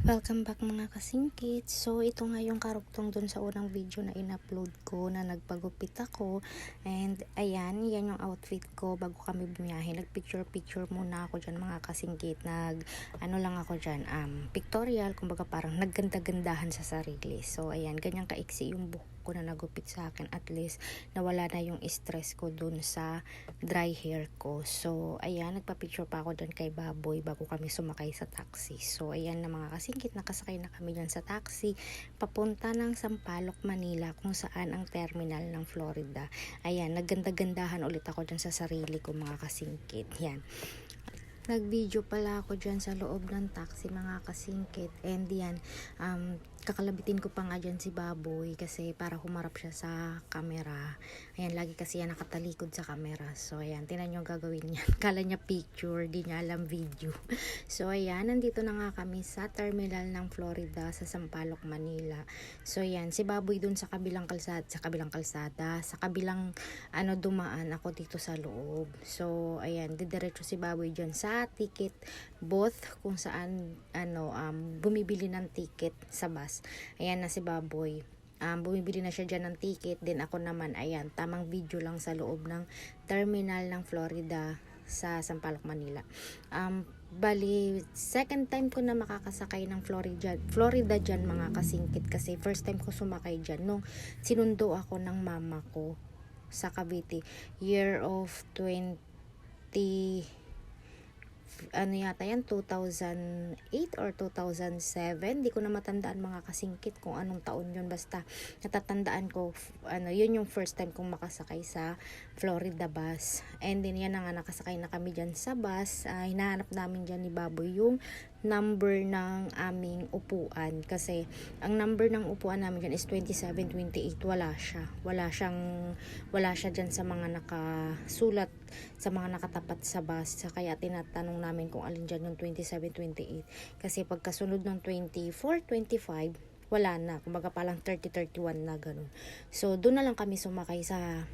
Welcome back mga kasingkit. So ito nga yung karugtong dun sa unang video na in-upload ko na nagpagupit ako. And ayan, yan yung outfit ko bago kami bumiyahe. Nagpicture muna ako dyan mga kasingkit. Ano lang ako dyan, pictorial, kumbaga parang nagganda-gandahan sa sarili. So ayan, ganyan kaiksi yung buhok ko na nagupit sa akin. At least nawala na yung stress ko dun sa dry hair ko. So ayan, nagpa-picture pa ako dyan kay Baboy bago kami sumakay sa taxi. So ayan na mga kasingkit, nakasakay na kami dyan sa taxi papunta ng Sampaloc, Manila, kung saan ang terminal ng Florida. Ayan, nagganda-gandahan ulit ako dyan sa sarili ko mga kasingkit. Yan, nag-video pala ako dyan sa loob ng taxi mga kasingkit. And yan, kakalabitin ko pa nga dyan si Baboy kasi para humarap siya sa camera. Ayan, lagi kasi yan nakatalikod sa camera. So ayan, tinan nyo ang gagawin niya. Kala niya picture, di niya alam video. So ayan, nandito na nga kami sa terminal ng Florida sa Sampaloc, Manila. So ayan, si Baboy dun sa kabilang kalsada, sa kabilang dumaan, ako dito sa loob. So ayan, didiretso si Baboy dyan sa ticket booth kung saan bumibili ng ticket sa bus. Ayan na si Baboy. Bumibili na siya dyan ng ticket. Then ako naman, ayan, tamang video lang sa loob ng terminal ng Florida sa Sampaloc, Manila. Bali, second time ko na makakasakay ng Florida dyan mga kasingkit, kasi first time ko sumakay dyan nung sinundo ako ng mama ko sa Cavite, year of 2008 or 2007, di ko na matandaan mga kasingkit kung anong taon yun, basta natatandaan ko yun yung first time kong makasakay sa Florida bus. And then yan na nga, nakasakay na kami dyan sa bus. Hinahanap namin dyan ni Baboy yung number ng aming upuan, kasi ang number ng upuan namin dyan is 2728. Wala siya dyan sa mga nakasulat, sa mga nakatapat sa bus. Kaya tinatanong namin kung alin dyan yung 2728, kasi pagkasunod ng 2425 wala na, kumbaga palang 3031 na ganun. So doon na lang kami sumakay sa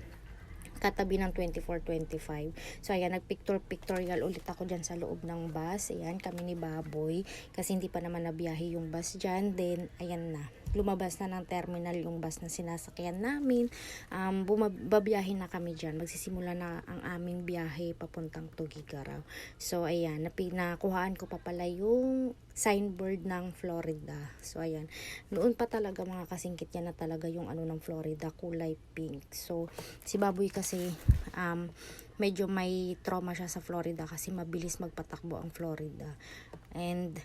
katabi ng 2425. So ayan, nagpictorial ulit ako dyan sa loob ng bus. Ayan, kami ni Baboy, kasi hindi pa naman nabiyahe yung bus dyan. Then ayan na, lumabas na ng terminal yung bus na sinasakyan namin. Babiyahe na kami dyan. Magsisimula na ang aming biyahe papuntang Tuguegarao. So ayan, nakuhaan ko pa pala yung signboard ng Florida. So ayan, noon pa talaga mga kasingkit, yan na talaga yung ng Florida, kulay pink. So si Baboy kasi medyo may trauma siya sa Florida kasi mabilis magpatakbo ang Florida. And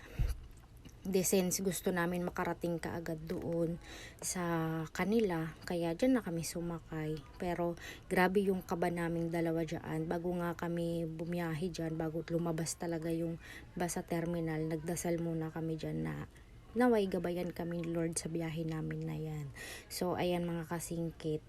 since gusto namin makarating kaagad doon sa kanila, kaya dyan na kami sumakay. Pero grabe yung kaba naming dalawa dyan. Bago nga kami bumiyahe dyan, bago lumabas talaga yung bus sa terminal, nagdasal muna kami dyan na naway gabayan kami Lord sa biyahe namin na yan. So ayan mga kasingkit,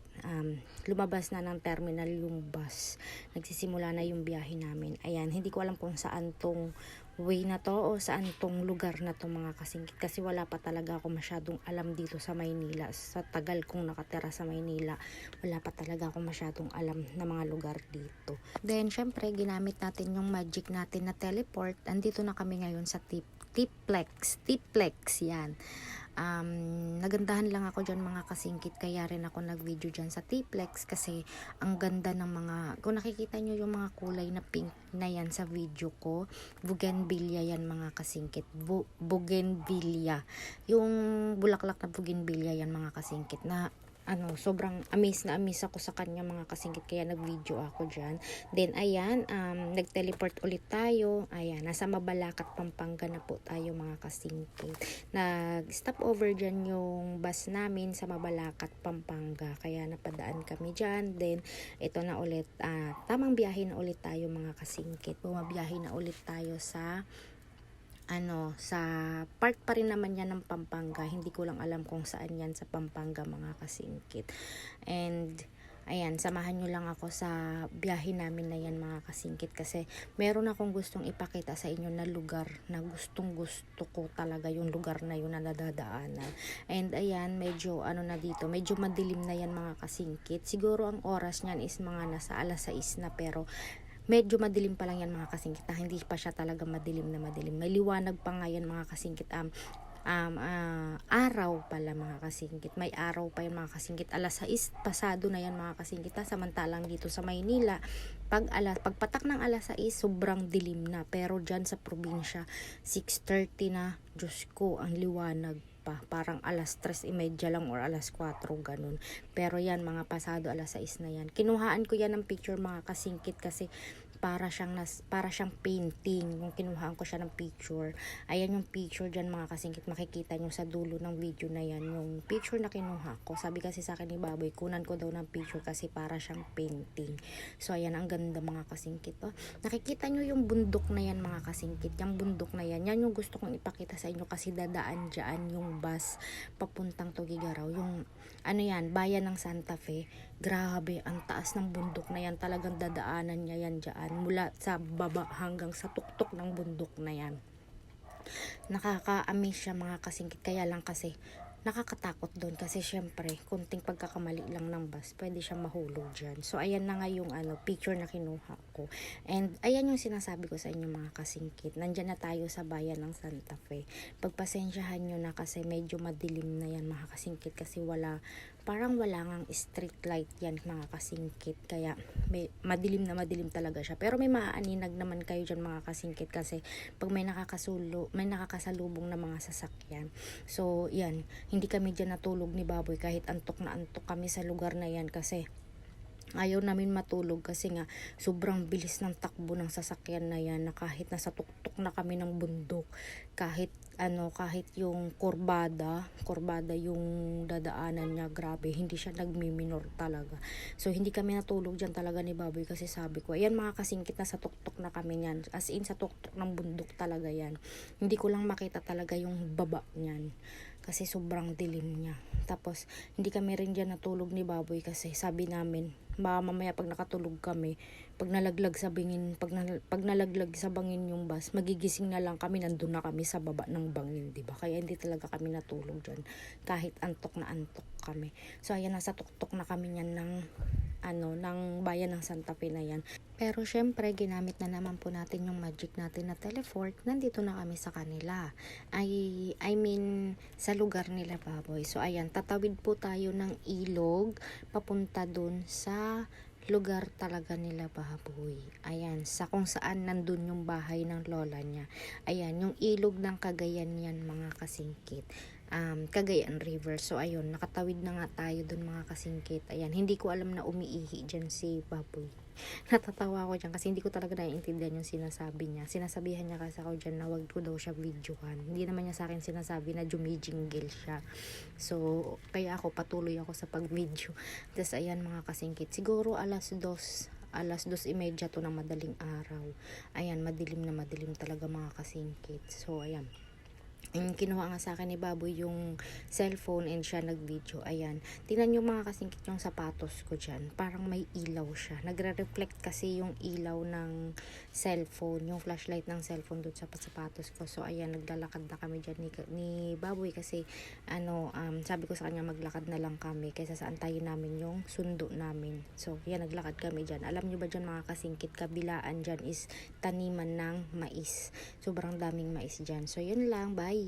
lumabas na ng terminal yung bus, nagsisimula na yung biyahe namin. Ayan, hindi ko alam kung saan tong way na to o saan tong lugar na to mga kasingkit, kasi wala pa talaga ako masyadong alam dito sa Maynila. Sa tagal kong nakatira sa Maynila, wala pa talaga ako masyadong alam na mga lugar dito. Then syempre ginamit natin yung magic natin na teleport. Andito na kami ngayon sa Tiplex yan. Nagandahan lang ako dyan mga kasingkit, kaya rin ako nag-video dyan sa Tiplex, kasi ang ganda ng kung nakikita nyo yung mga kulay na pink na yan sa video ko, bougainvillea yan mga kasingkit. Bougainvillea, yung bulaklak na bougainvillea yan mga kasingkit, na sobrang amaze ako sa kanya mga kasingkit, kaya nag-video ako dyan. Then ayan, nag-teleport ulit tayo. Ayan, nasa Mabalacat, Pampanga na po tayo mga kasingkit. Nag-stop over dyan yung bus namin sa Mabalacat, Pampanga, kaya napadaan kami dyan. Then ito na ulit, tamang biyahe na ulit tayo mga kasingkit. Bumabiyahe na ulit tayo sa part pa rin naman yan ng Pampanga. Hindi ko lang alam kung saan yan sa Pampanga mga kasingkit. And ayan, samahan nyo lang ako sa biyahe namin na yan mga kasingkit, kasi meron akong gustong ipakita sa inyo na lugar na gustong gusto ko talaga, yung lugar na yun na nadadaanan. And ayan, medyo dito, medyo madilim na yan mga kasingkit. Siguro ang oras nyan is mga nasa alas 6 na, pero medyo madilim pa lang yan mga kasingkit, hindi pa siya talaga madilim na madilim. May liwanag pa nga yan mga kasingkit. araw pala mga kasingkit. May araw pa yung mga kasingkit. Alas 6 pasado na yan mga kasingkit. Samantalang dito sa Maynila, pagpatak ng alas 6, sobrang dilim na. Pero dyan sa probinsya, 6:30 na. Diyos ko, ang liwanag pa. Parang alas 3:30 lang or alas 4, ganun. Pero yan, mga pasado alas 6 na yan. Kinuhaan ko yan ng picture mga kasingkit kasi para siyang painting. Yung kinuhaan ko siya ng picture. Ayan yung picture dyan mga kasingkit. Makikita nyo sa dulo ng video na yan. Yung picture na kinuha ko. Sabi kasi sa akin ni Baboy, kunan ko daw ng picture kasi para siyang painting. So ayan, ang ganda mga kasingkit. Oh. Nakikita nyo yung bundok na yan mga kasingkit. Yung bundok na yan. Yan yung gusto kong ipakita sa inyo kasi dadaan dyan yung bus papuntang Tugigaraw. Yung ano yan, bayan ng Santa Fe. Grabe, ang taas ng bundok na yan. Talagang dadaanan niya yan dyan. Mula sa baba hanggang sa tuktok ng bundok na yan. Nakaka-amaze siya mga kasingkit. Kaya lang kasi nakakatakot doon kasi syempre konting pagkakamali lang ng bus pwede siya mahulog dyan. So ayan na nga yung picture na kinuha ko, and ayan yung sinasabi ko sa inyo mga kasingkit. Nandyan na tayo sa bayan ng Santa Fe. Pagpasensyahan nyo na kasi medyo madilim na yan mga kasingkit kasi parang wala ngang street light yan mga kasingkit, kaya madilim na madilim talaga siya. Pero may maaaninag naman kayo dyan mga kasingkit kasi pag may nakakasalubong na mga sasakyan. So yan, hindi kami dyan natulog ni Baboy kahit antok na antok kami sa lugar na yan kasi ayaw namin matulog kasi nga sobrang bilis ng takbo ng sasakyan na yan, na kahit nasa tuktok na kami ng bundok, kahit yung kurbada yung dadaanan niya, grabe, hindi siya nagmi-minor talaga. So hindi kami natulog dyan talaga ni Baboy kasi sabi ko, ayan mga kasingkit, na sa tuktok na kami niyan, as in sa tuktok ng bundok talaga yan. Hindi ko lang makita talaga yung baba niyan kasi sobrang dilim niya. Tapos hindi kami rin dyan natulog ni Baboy kasi sabi namin mamaya pag nakatulog kami, pag nalaglag sa bangin yung bus, magigising na lang kami, nandun na kami sa baba ng bangin, diba? Kaya hindi talaga kami natulog dyan kahit antok na antok kami. So ayan, nasa tuktok na kami niyan ng bayan ng Santa Fe na yan. Pero syempre ginamit na naman po natin yung magic natin na teleport. Nandito na kami sa kanila, I mean sa lugar nila Baboy. So ayan, tatawid po tayo ng ilog papunta dun sa lugar talaga nila Baboy. Ayan, sa kung saan nandun yung bahay ng lola niya. Ayan, yung ilog ng Cagayan yan mga kasingkit. Cagayan River. So ayun, nakatawid na nga tayo dun mga kasingkit. Ayan, hindi ko alam na umiihi dyan si Baboy. Natatawa ako dyan kasi hindi ko talaga naiintindihan yung sinasabi niya. Sinasabihan niya kasi ako dyan na wag ko daw siya videohan. Hindi naman niya sa akin sinasabi na jumijingle siya. So kaya ako patuloy ako sa pag-video. Tapos ayan mga kasingkit, siguro alas 2:30 to ng madaling araw. Ayan, madilim na madilim talaga mga kasingkit. So ayan, kinuha nga sa akin ni Baboy yung cellphone and siya nag-video. Ayan, tingnan nyo mga kasingkit yung sapatos ko dyan, parang may ilaw siya, nagre-reflect kasi yung ilaw ng cellphone, yung flashlight ng cellphone doon sa sapatos ko. So ayan, naglalakad na kami dyan ni Baboy kasi sabi ko sa kanya maglakad na lang kami kaysa sa antayin namin yung sundo namin. So yan, naglakad kami dyan. Alam nyo ba dyan mga kasingkit, kabilaan dyan is taniman ng mais, sobrang daming mais dyan. So yun lang, bye.